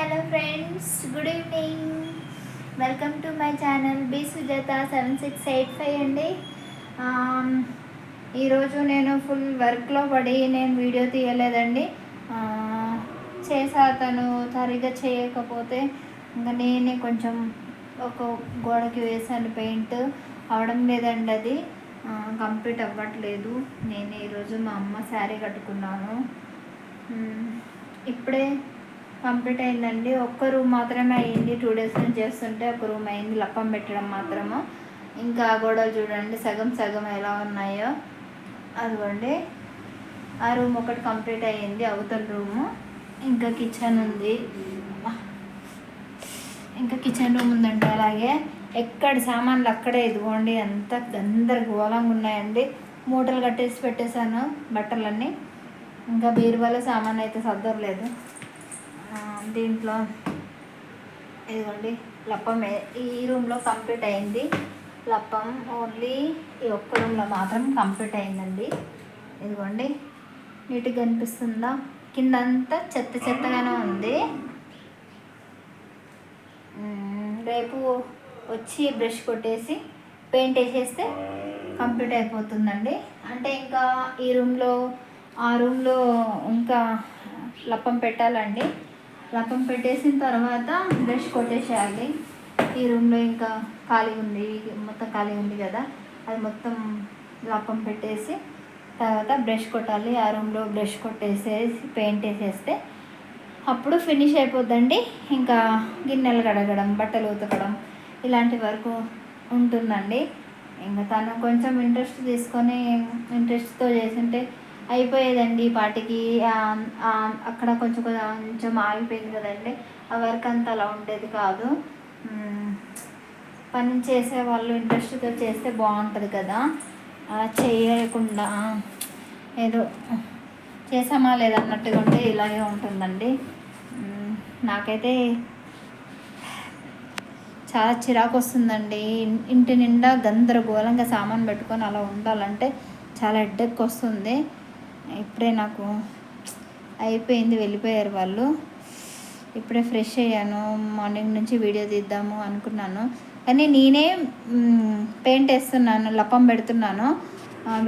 Hello friends, good evening. Welcome to my channel B Sujatha 7685 అండి. ఈరోజు నేను ఫుల్ వర్క్లో పడి నేను వీడియో తీయలేదండి. తను సరిగ్గా చేయకపోతే ఇంకా నేనే కొంచెం ఒక గోడకి వేసాను పెయింట్. అవడం లేదండి, అది కంప్లీట్ అవ్వట్లేదు. నేను ఈరోజు మా అమ్మ శారీ కట్టుకున్నాను. ఇప్పుడే కంప్లీట్ అయిందండి. ఒక్క రూమ్ మాత్రమే అయ్యింది. 2 days నుంచి చేస్తుంటే ఒక రూమ్ అయింది, లప్పం పెట్టడం మాత్రము. ఇంకా గోడలు చూడండి సగం సగం ఎలా ఉన్నాయో. అదిగోండి, ఆ రూమ్ ఒకటి కంప్లీట్ అయ్యింది, అవతల రూము. ఇంకా కిచెన్ ఉంది, ఇంకా కిచెన్ రూమ్ ఉందండి. అలాగే ఎక్కడ సామాన్లు అక్కడే, ఇదిగోండి అంత గందరగోళంగా ఉన్నాయండి. మూటలు కట్టేసి పెట్టేశాను బట్టలన్నీ. ఇంకా బీరువాలో సామాన్ అయితే సర్దలేదు. దీంట్లో ఇదిగోండి లప్పం ఈ రూమ్లో కంప్లీట్ అయింది. లప్పం ఓన్లీ ఈ ఒక్క రూమ్లో మాత్రం కంప్లీట్ అయిందండి. ఇదిగోండి నీట్గా కనిపిస్తుందా? కింద అంతా చెత్త చెత్తగానే ఉంది. రేపు వచ్చి బ్రష్ కొట్టేసి పెయింట్ వేసేస్తే కంప్లీట్ అయిపోతుందండి. అంటే ఇంకా ఈ రూమ్లో ఆ రూమ్లో ఇంకా లప్పం పెట్టాలండి. లప్పం పెట్టేసిన తర్వాత బ్రష్ కొట్టేసేయాలి. ఈ రూమ్లో ఇంకా ఖాళీ ఉంది, మొత్తం ఖాళీ ఉంది కదా, అది మొత్తం లప్పం పెట్టేసి తర్వాత బ్రష్ కొట్టాలి. ఆ రూమ్లో బ్రష్ కొట్టేసేసి పెయింట్ వేసేస్తే అప్పుడు ఫినిష్ అయిపోద్దండి. ఇంకా గిన్నెలు కడగడం, బట్టలు ఉతకడం ఇలాంటి వరకు ఉంటుందండి. ఇంకా తను కొంచెం ఇంట్రెస్ట్ తీసుకొని ఇంట్రెస్ట్తో చేస్తుంటే అయిపోయేదండి పాటికి. అక్కడ కొంచెం కొంచెం ఆగిపోయింది కదండి, ఆ వర్క్ అంతా అలా ఉండేది కాదు. పని చేసే వాళ్ళు ఇంట్రెస్ట్తో చేస్తే బాగుంటుంది కదా, అలా చేయకుండా ఏదో చేసామా లేదన్నట్టుగా ఉంటే ఇలాగే ఉంటుందండి. నాకైతే చాలా చిరాకు వస్తుందండి. ఇంటి నిండా గందరగోళంగా సామాన్ పెట్టుకొని అలా ఉండాలంటే చాలా హెడ్ఏక్ వస్తుంది. ఇప్పుడే నాకు అయిపోయింది, వెళ్ళిపోయారు వాళ్ళు. ఇప్పుడే ఫ్రెష్ అయ్యాను. మార్నింగ్ నుంచి వీడియో తీద్దాము అనుకున్నాను, కానీ నేనే పెయింట్ వేస్తున్నాను, లప్పం పెడుతున్నాను.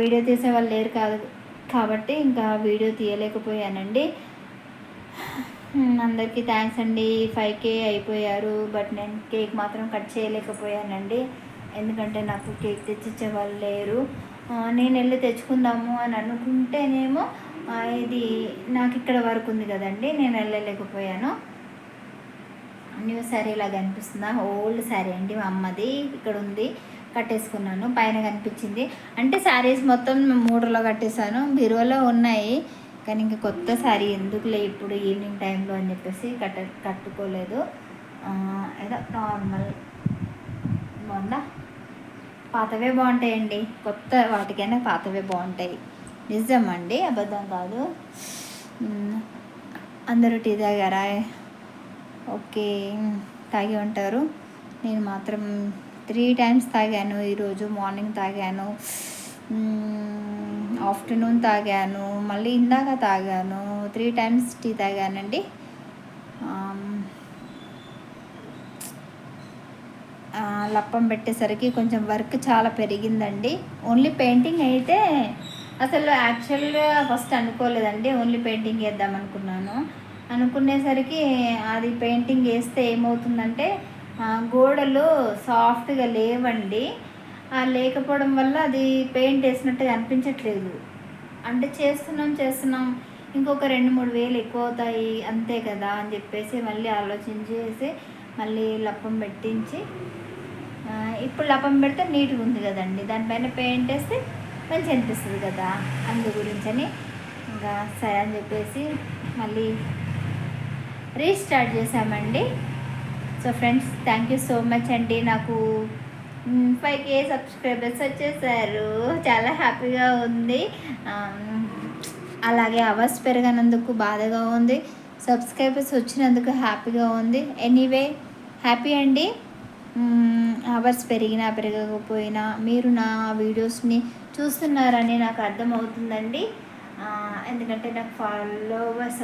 వీడియో తీసే వాళ్ళు లేరు కాదు కాబట్టి ఇంకా వీడియో తీయలేకపోయానండి. అందరికీ థ్యాంక్స్ అండి. 5K అయిపోయారు, బట్ నేను కేక్ మాత్రం కట్ చేయలేకపోయానండి. ఎందుకంటే నాకు కేక్ తెచ్చిచ్చే వాళ్ళు లేరు. నేను వెళ్ళి తెచ్చుకుందాము అని అనుకుంటేనేమో ఇది నాకు ఇక్కడ వరకు ఉంది కదండి, నేను వెళ్ళలేకపోయాను. న్యూ శారీ లాగా అనిపిస్తుందా? ఓల్డ్ శారీ అండి, మా అమ్మది. ఇక్కడ ఉంది, కట్టేసుకున్నాను. పైన కనిపించింది అంటే శారీస్ మొత్తం మూడలో కట్టేశాను. బీరువాలో ఉన్నాయి, కానీ ఇంక కొత్త శారీ ఎందుకులే ఇప్పుడు ఈవినింగ్ టైంలో అని చెప్పేసి కట్టుకోలేదు. ఏదో నార్మల్ బాగుందా. పాతవే బాగుంటాయండి, కొత్త వాటికైనా పాతవే బాగుంటాయి. నిజం అండి, అబద్ధం కాదు. అందరూ టీ తాగారా? ఓకే, తాగి ఉంటారు. నేను మాత్రం 3 times తాగాను ఈరోజు. మార్నింగ్ తాగాను, ఆఫ్టర్నూన్ తాగాను, మళ్ళీ ఇందాక తాగాను. 3 times టీ తాగానండి. లప్పం పెట్టేసరికి కొంచెం వర్క్ చాలా పెరిగిందండి. ఓన్లీ పెయింటింగ్ అయితే అసలు యాక్చువల్గా ఫస్ట్ అనుకోలేదండి, ఓన్లీ పెయింటింగ్ వేద్దాం అనుకున్నాను. అనుకునేసరికి అది పెయింటింగ్ వేస్తే ఏమవుతుందంటే గోడలు సాఫ్ట్గా లేవండి. లేకపోవడం వల్ల అది పెయింట్ వేసినట్టుగా అనిపించట్లేదు. అంటే చేస్తున్నాం ఇంకొక 2-3 వేలు ఎక్కువ అవుతాయి అంతే కదా అని చెప్పేసి మళ్ళీ ఆలోచించేసి మళ్ళీ లప్పం పెట్టించి, ఇప్పుడు లప్పం పెడితే నీట్గా ఉంది కదండి, దానిపైన పెయింట్ వేస్తే మంచి అనిపిస్తుంది కదా, అందు గురించని ఇంకా సరే అని చెప్పేసి మళ్ళీ రీస్టార్ట్ చేసామండి. So friends, thank you so much అండి. నాకు 5K సబ్స్క్రైబర్స్ వచ్చేసారు, చాలా హ్యాపీగా ఉంది. అలాగే అవర్స్ పెరగనందుకు బాధగా ఉంది, సబ్స్క్రైబర్స్ వచ్చినందుకు హ్యాపీగా ఉంది. ఎనీవే హ్యాపీ అండి. అవర్స్ పెరిగినా పెరగకపోయినా మీరు నా వీడియోస్ని చూస్తున్నారని నాకు అర్థమవుతుందండి. ఎందుకంటే నాకు ఫాలోవర్స్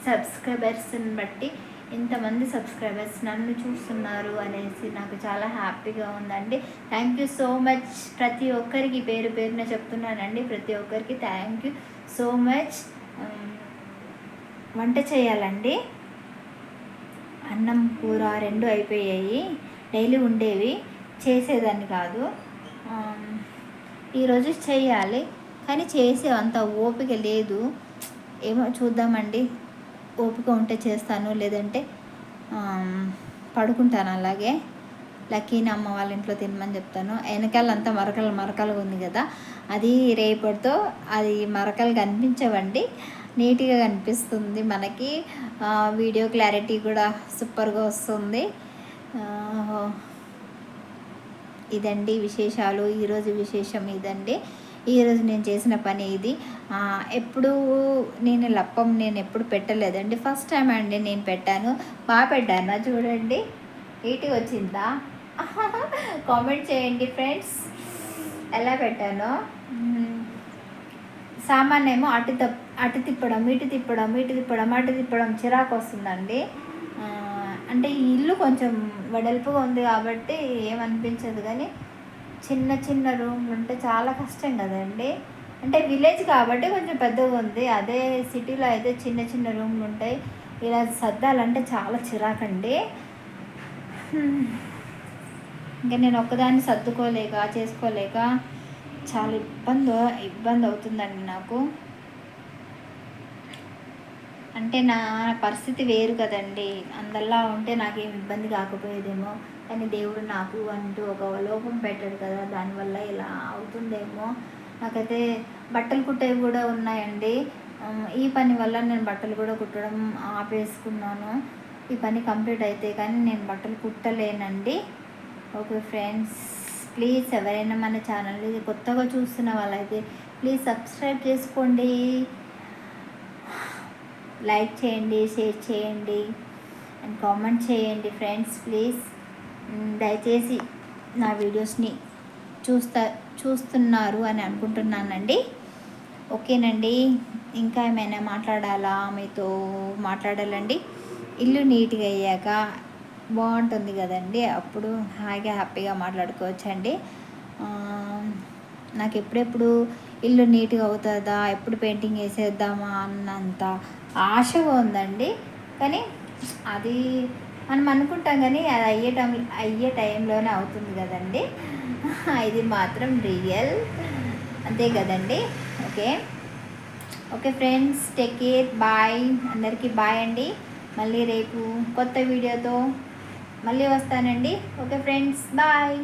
సబ్స్క్రైబర్స్ని బట్టి ఇంతమంది సబ్స్క్రైబర్స్ నన్ను చూస్తున్నారు అనేసి నాకు చాలా హ్యాపీగా ఉందండి. Thank you so much. ప్రతి ఒక్కరికి పేరు పేరున చెప్తున్నానండి. ప్రతి ఒక్కరికి థ్యాంక్ యూ సో మచ్. వంట చేయాలండి. అన్నం కూర 2 అయిపోయాయి. డైలీ ఉండేవి, చేసేదాన్ని కాదు. ఈరోజు చేయాలి, కానీ చేసే అంత ఓపిక లేదు. ఏమో చూద్దామండి. ఓపిక ఉంటే చేస్తాను, లేదంటే పడుకుంటాను అలాగే. లక్కీని అమ్మ వాళ్ళ ఇంట్లో తినమని చెప్తాను. వెనకాల అంతా మరకలుగా ఉంది కదా, అది రేపటితో అది మరకలు కనిపించవండి, నీట్గా కనిపిస్తుంది మనకి. వీడియో క్లారిటీ కూడా సూపర్గా వస్తుంది. ఇదండి విశేషాలు. ఈరోజు విశేషం ఇదండి. ఈరోజు నేను చేసిన పని ఇది. ఎప్పుడు నేను ఎప్పుడు పెట్టలేదండి, ఫస్ట్ టైం అండి నేను పెట్టాను. బాగా పెట్టానా చూడండి, నీట్గా వచ్చిందా? కామెంట్ చేయండి ఫ్రెండ్స్ ఎలా పెట్టానో. సామాన్ ఏమో అటు తిప్పడం ఇటు తిప్పడం చిరాకు వస్తుందండి. అంటే ఈ ఇల్లు కొంచెం వెడల్పుగా ఉంది కాబట్టి ఏమనిపించదు, కానీ చిన్న రూమ్లు ఉంటే చాలా కష్టం కదండి. అంటే విలేజ్ కాబట్టి కొంచెం పెద్దగా ఉంది, అదే సిటీలో అయితే చిన్న రూమ్లు ఉంటాయి. ఇలా సర్దాలంటే చాలా చిరాకండి. ఇంకా నేను ఒక్కదాన్ని చేసుకోలేక చాలా ఇబ్బంది అవుతుందండి నాకు. అంటే నా పరిస్థితి వేరు కదండి, అందరిలా ఉంటే నాకేం ఇబ్బంది కాకపోయేదేమో, కానీ దేవుడు నాకు అంటూ ఒక లోపం పెట్టాడు కదా, దానివల్ల ఇలా అవుతుందేమో. నాకైతే బట్టలు కుట్టేవి కూడా ఉన్నాయండి. ఈ పని వల్ల నేను బట్టలు కూడా కుట్టడం ఆపేసుకున్నాను. ఈ పని కంప్లీట్ అయితే కానీ నేను బట్టలు కుట్టలేనండి. ఓకే ఫ్రెండ్స్, ప్లీజ్ ఎవరైనా మన ఛానల్ని కొత్తగా చూస్తున్న వాళ్ళైతే ప్లీజ్ సబ్స్క్రైబ్ చేసుకోండి, లైక్ చేయండి, షేర్ చేయండి అండ్ కామెంట్ చేయండి ఫ్రెండ్స్ ప్లీజ్. దయచేసి నా వీడియోస్ని చూస్తున్నారు అని అనుకుంటున్నానండి. ఓకేనండి, ఇంకా ఏమైనా మాట్లాడాలా? మీతో మాట్లాడాలండి. ఇల్లు నీట్గా అయ్యాక బాగుంటుంది కదండి, అప్పుడు హ్యాపీగా మాట్లాడుకోవచ్చండి. నాకు ఎప్పుడెప్పుడు ఇల్లు నీట్గా అవుతుందా, ఎప్పుడు పెయింటింగ్ వేసేద్దామా అన్నంత ఆశగా ఉందండి. కానీ అది మనం అనుకుంటాం, కానీ అది అయ్యే టైంలోనే అవుతుంది కదండి. ఇది మాత్రం రియల్, అంతే కదండి. Okay friends, take care, bye. అందరికీ బాయ్ అండి. మళ్ళీ రేపు కొత్త వీడియోతో మళ్ళీ వస్తానండి. Okay friends, bye.